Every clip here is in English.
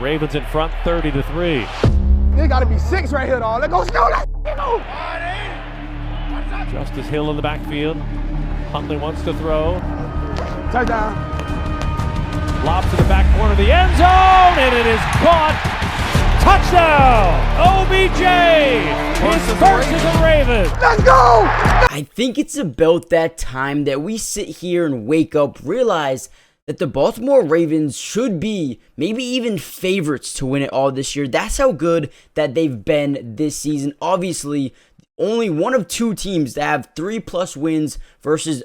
Ravens in front 30-3. There got to be 6 right here, dog. Let's go, let's go. Justice Hill in the backfield. Huntley wants to throw. Touchdown. Lob to the back corner of the end zone, and it is caught. Touchdown! OBJ! His first as a Raven. Let's go! I think it's about that time that we sit here and wake up, realize that the Baltimore Ravens should be maybe even favorites to win it all this year. That's how good that they've been this season. Obviously, only one of 2 teams that have 3+ wins versus,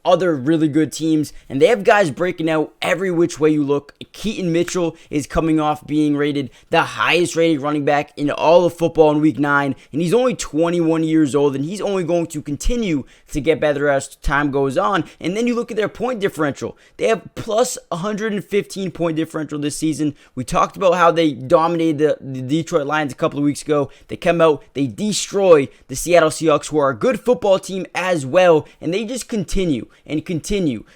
other really good teams, and they have guys breaking out every which way you look. Keaton Mitchell is coming off being rated the highest rated running back in all of football in week 9, and he's only 21 years old, and he's only going to continue to get better as time goes on. And then you look at their point differential. They have plus 115 point differential this season. We talked about how they dominated the Detroit Lions a couple of weeks ago. They come out, they destroy the Seattle Seahawks, who are a good football team as well, and they just continue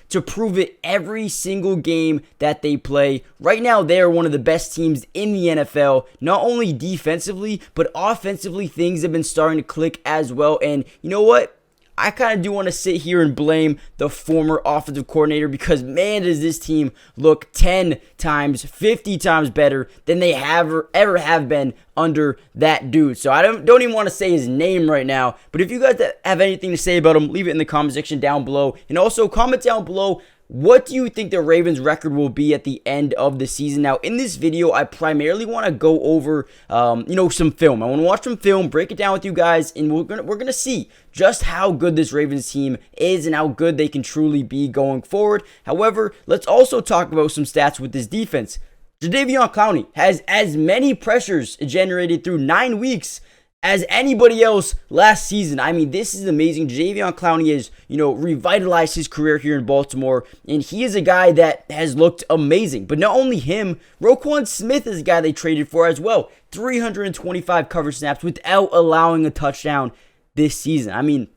to prove it every single game that they play. Right now, they are one of the best teams in the NFL, not only defensively, but offensively. Things have been starting to click as well. And you know what? I kind of do want to sit here and blame the former offensive coordinator, because man, does this team look 10 times, 50 times better than they ever have been under that dude. So I don't even want to say his name right now, but if you guys have anything to say about him, leave it in the comment section down below. And also comment down below, what do you think the Ravens record will be at the end of the season? Now, in this video, I primarily want to go over, some film. I want to watch some film, break it down with you guys, and we're gonna see just how good this Ravens team is and how good they can truly be going forward. However, let's also talk about some stats with this defense. Jadaveon Clowney has as many pressures generated through 9 weeks as anybody else last season. I mean, this is amazing. Jadaveon Clowney has, revitalized his career here in Baltimore, and he is a guy that has looked amazing. But not only him, Roquan Smith is a guy they traded for as well. 325 coverage snaps without allowing a touchdown this season. I mean,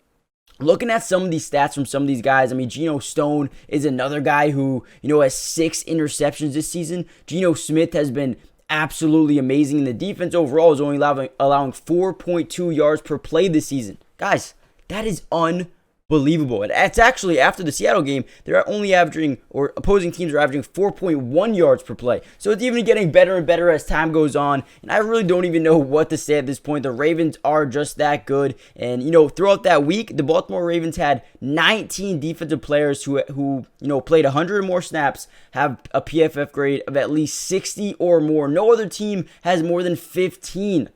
looking at some of these stats from some of these guys, Geno Stone is another guy who, has 6 interceptions this season. Geno Smith has been absolutely amazing. The defense overall is only allowing 4.2 yards per play this season. Guys, that is unbelievable. And it's actually, after the Seattle game, they're only averaging, or opposing teams are averaging 4.1 yards per play. So it's even getting better and better as time goes on. And I really don't even know what to say at this point. The Ravens are just that good. And, throughout that week, the Baltimore Ravens had 19 defensive players who played 100 or more snaps, have a PFF grade of at least 60 or more. No other team has more than 15.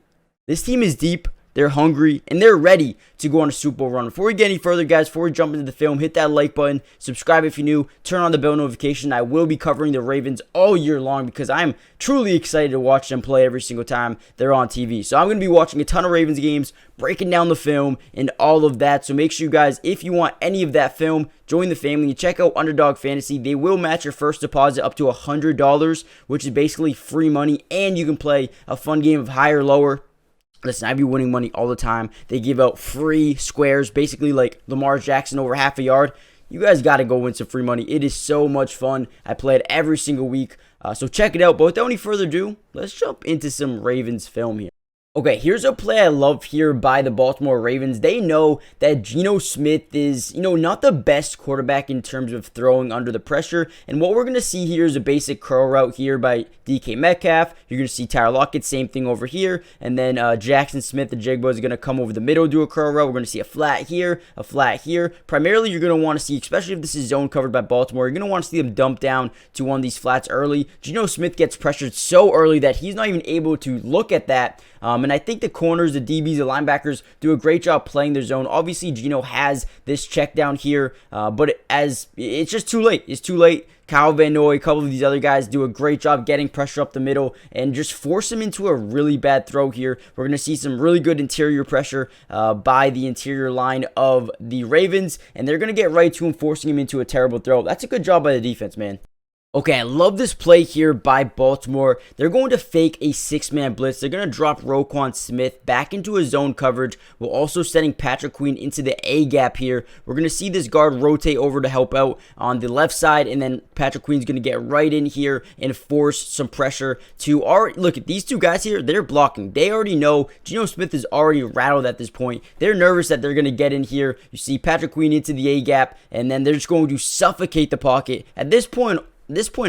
This team is deep. They're hungry, and they're ready to go on a Super Bowl run. Before we get any further, guys, before we jump into the film, hit that like button, subscribe if you're new, turn on the bell notification. I will be covering the Ravens all year long because I'm truly excited to watch them play every single time they're on TV. So I'm going to be watching a ton of Ravens games, breaking down the film, and all of that. So make sure you guys, if you want any of that film, join the family. Check out Underdog Fantasy. They will match your first deposit up to $100, which is basically free money, and you can play a fun game of high or lower. Listen, I be winning money all the time. They give out free squares, basically like Lamar Jackson over half a yard. You guys got to go win some free money. It is so much fun. I play it every single week. So check it out. But without any further ado, let's jump into some Ravens film here. Okay, here's a play I love here by the Baltimore Ravens. They know that Geno Smith is, not the best quarterback in terms of throwing under the pressure. And what we're going to see here is a basic curl route here by DK Metcalf. You're going to see Tyler Lockett, same thing over here. And then Jackson Smith, the Jigba, is going to come over the middle, do a curl route. We're going to see a flat here, a flat here. Primarily, you're going to want to see, especially if this is zone covered by Baltimore, you're going to want to see them dump down to one of these flats early. Geno Smith gets pressured so early that he's not even able to look at that. And I think the corners, the DBs, the linebackers do a great job playing their zone. Obviously, Geno has this check down here, but it's just too late. It's too late. Kyle Van Noy, a couple of these other guys do a great job getting pressure up the middle and just force him into a really bad throw here. We're going to see some really good interior pressure by the interior line of the Ravens, and they're going to get right to him, forcing him into a terrible throw. That's a good job by the defense, man. Okay, I love this play here by Baltimore. They're going to fake a 6-man blitz. They're going to drop Roquan Smith back into a zone coverage while also sending Patrick Queen into the A gap here. We're going to see this guard rotate over to help out on the left side, and then Patrick Queen's going to get right in here and force some pressure to our... Look at these two guys here. They're blocking. They already know Geno Smith is already rattled at this point. They're nervous that they're going to get in here. You see Patrick Queen into the A gap, and then they're just going to suffocate the pocket. At this point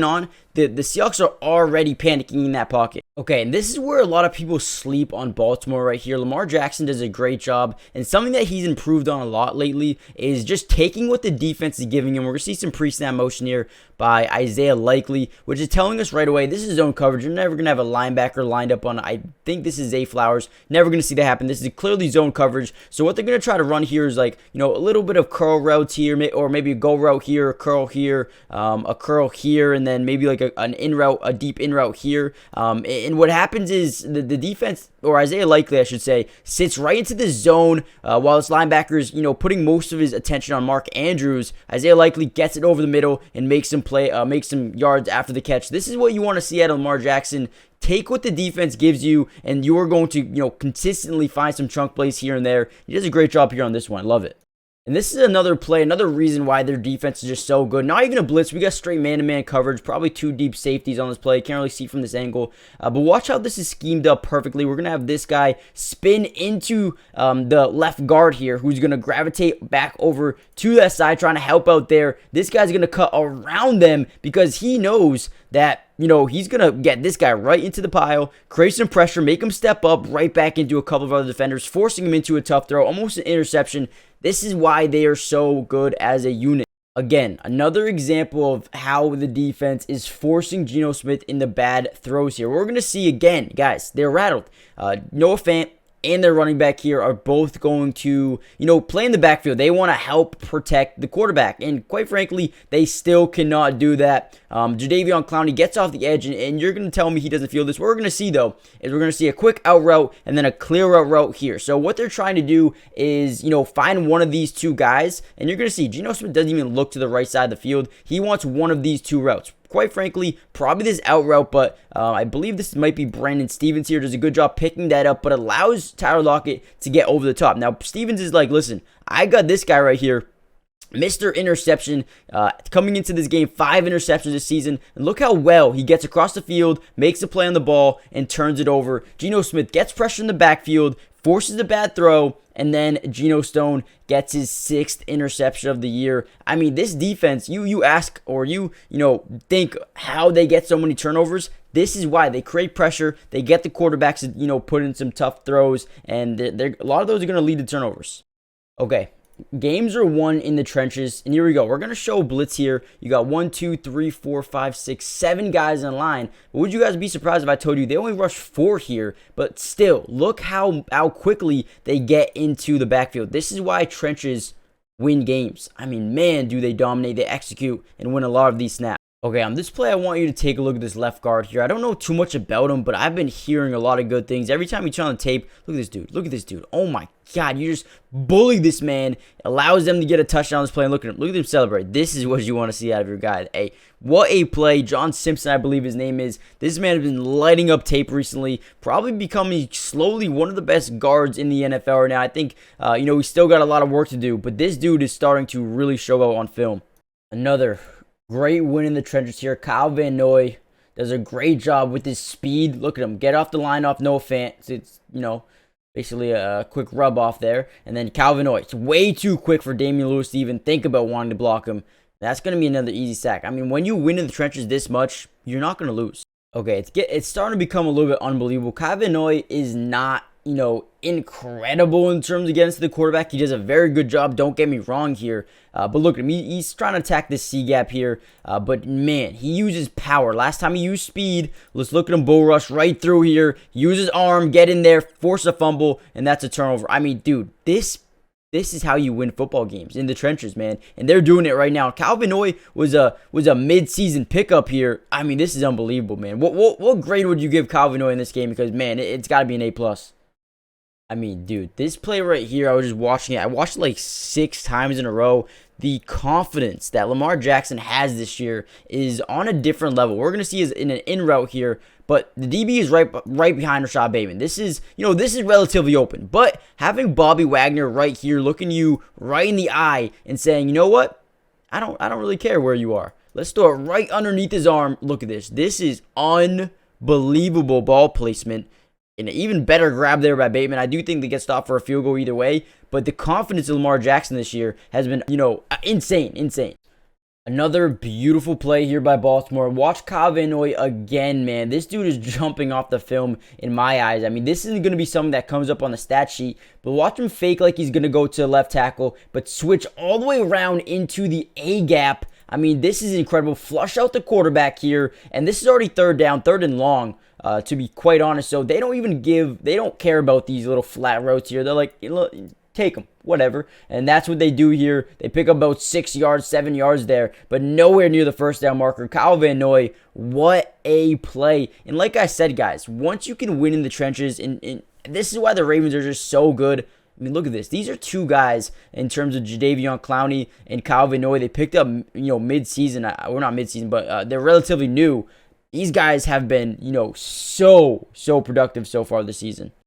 on, the Seahawks are already panicking in that pocket. Okay, and this is where a lot of people sleep on Baltimore right here. Lamar Jackson does a great job, and something that he's improved on a lot lately is just taking what the defense is giving him. We're going to see some pre-snap motion here by Isaiah Likely, which is telling us right away this is zone coverage. You're never going to have a linebacker lined up on, I think this is Zay Flowers. Never going to see that happen. This is clearly zone coverage. So what they're going to try to run here is like, a little bit of curl routes here, or maybe a go route here, a curl here, and then maybe like an in route, a deep in route here. And what happens is the defense, or Isaiah Likely, I should say, sits right into the zone while his linebackers, putting most of his attention on Mark Andrews. Isaiah Likely gets it over the middle and makes some yards after the catch. This is what you want to see out of Lamar Jackson. Take what the defense gives you, and you are going to, consistently find some chunk plays here and there. He does a great job here on this one. Love it. And this is another play, another reason why their defense is just so good. Not even a blitz. We got straight man-to-man coverage. Probably 2 deep safeties on this play. Can't really see from this angle. But watch how this is schemed up perfectly. We're going to have this guy spin into the left guard here, who's going to gravitate back over to that side, trying to help out there. This guy's going to cut around them because he knows that, he's going to get this guy right into the pile, create some pressure, make him step up right back into a couple of other defenders, forcing him into a tough throw, almost an interception. This is why they are so good as a unit. Again, another example of how the defense is forcing Geno Smith in the bad throws here. We're going to see again, guys, they're rattled. Noah Fant and their running back here are both going to, play in the backfield. They want to help protect the quarterback. And quite frankly, they still cannot do that. Jadaveon Clowney gets off the edge, and you're going to tell me he doesn't feel this. What we're going to see, though, is we're going to see a quick out route and then a clear out route here. So what they're trying to do is, find one of these two guys, and you're going to see Geno Smith doesn't even look to the right side of the field. He wants one of these two routes. Quite frankly, probably this out route, but I believe this might be Brandon Stevens here. Does a good job picking that up, but allows Tyler Lockett to get over the top. Now, Stevens is like, listen, I got this guy right here. Mr. Interception, coming into this game, 5 interceptions this season. And look how well he gets across the field, makes a play on the ball, and turns it over. Geno Smith gets pressure in the backfield, forces a bad throw, and then Geno Stone gets his 6th interception of the year. I mean, this defense, you ask, or you think how they get so many turnovers. This is why they create pressure. They get the quarterbacks to, put in some tough throws, and a lot of those are going to lead to turnovers. Okay. Games are won in the trenches, and here we go. We're going to show blitz here. You got 1, 2, 3, 4, 5, 6, 7 guys in line. But would you guys be surprised if I told you they only rushed 4 here? But still, look how quickly they get into the backfield. This is why trenches win games. I mean, man, do they dominate. They execute and win a lot of these snaps. Okay, on this play, I want you to take a look at this left guard here. I don't know too much about him, but I've been hearing a lot of good things. Every time you turn on the tape, look at this dude. Look at this dude. Oh, my God. You just bully this man. Allows them to get a touchdown on this play. And look at him. Look at him celebrate. This is what you want to see out of your guy. Hey, what a play. John Simpson, I believe his name is. This man has been lighting up tape recently. Probably becoming slowly one of the best guards in the NFL right now. I think, we still got a lot of work to do. But this dude is starting to really show out on film. Another great win in the trenches here. Kyle Van Noy does a great job with his speed. Look at him. Get off the line off Noah Fant. It's basically a quick rub off there. And then Calvin Noy. It's way too quick for Damian Lewis to even think about wanting to block him. That's going to be another easy sack. I mean, when you win in the trenches this much, you're not going to lose. Okay, it's starting to become a little bit unbelievable. Kyle Van Noy is not, incredible in terms against the quarterback. He does a very good job. Don't get me wrong here. But look at him. He's trying to attack this C gap here. But man, he uses power. Last time he used speed. Let's look at him bull rush right through here. Use his arm, get in there, force a fumble, and that's a turnover. I mean, dude, this is how you win football games, in the trenches, man. And they're doing it right now. Calvin Noy was a mid-season pickup here. I mean, this is unbelievable, man. What grade would you give Calvin Noy in this game? Because, man, it's got to be an A+. I mean, dude, this play right here, I was just watching it. I watched it like 6 times in a row. The confidence that Lamar Jackson has this year is on a different level. We're going to see is in an in route here, but the DB is right behind Rashod Bateman. This is relatively open. But having Bobby Wagner right here looking you right in the eye and saying, "You know what? I don't really care where you are. Let's throw it right underneath his arm." Look at this. This is unbelievable ball placement. And an even better grab there by Bateman. I do think they get stopped for a field goal either way. But the confidence of Lamar Jackson this year has been, insane. Another beautiful play here by Baltimore. Watch Kyle Van Noy again, man. This dude is jumping off the film in my eyes. I mean, this isn't going to be something that comes up on the stat sheet. But watch him fake like he's going to go to left tackle. But switch all the way around into the A-gap. I mean, this is incredible. Flush out the quarterback here. And this is already third down, third and long. To be quite honest, so they don't care about these little flat routes here. They're like, take them, whatever. And that's what they do here. They pick up about 6 yards, 7 yards there, but nowhere near the first down marker. Kyle Van Noy, what a play. And like I said, guys, once you can win in the trenches, and this is why the Ravens are just so good. I mean, look at this. These are two guys in terms of Jadaveon, Clowney, and Kyle Van Noy. They picked up, mid-season. Well, not mid-season, but they're relatively new. These guys have been, so productive so far this season.